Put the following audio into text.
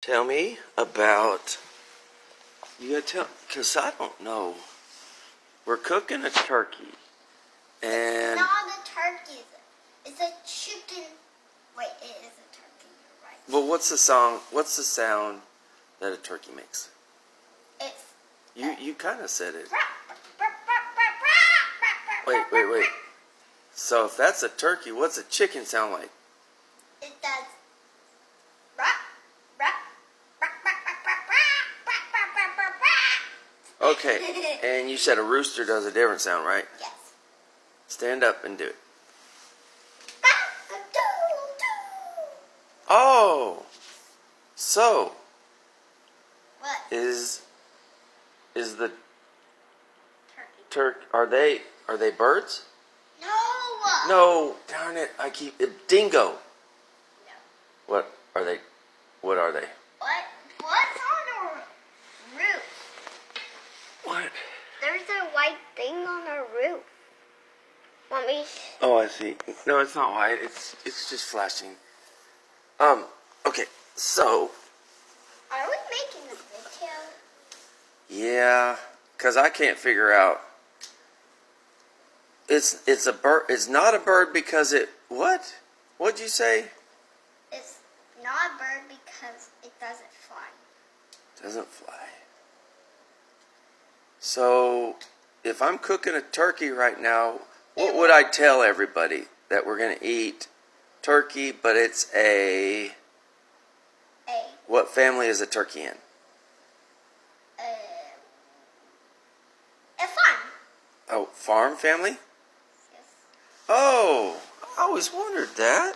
Tell me about, you gotta tell, because I don't know. We're cooking a turkey. And not a turkey. It's a chicken. Wait, it is a turkey. You're right. well, what's the sound that a turkey makes? It's You kind of said it. Wait. So if that's a turkey, what's a chicken sound like? It does. Okay, and you said a rooster does a different sound, right? Yes. Stand up and do it. Oh, so What? is the Turkey. are they birds? No. No, darn it! Dingo. No. What are they? What are they? What? What's on our roof? What? There's a white thing on our roof. Want me? Oh, I see. No, it's not white. It's just flashing. Okay. So, Are we making a video? yeah, because I can't figure out. It's a bird. It's not a bird because it. What? What'd you say? It's not a bird because it doesn't fly. Doesn't fly. So, if I'm cooking a turkey right now, what would I tell everybody? That we're going to eat turkey, but it's a... What family is a turkey in? A farm. Oh, farm family? Yes. Oh, I always wondered that.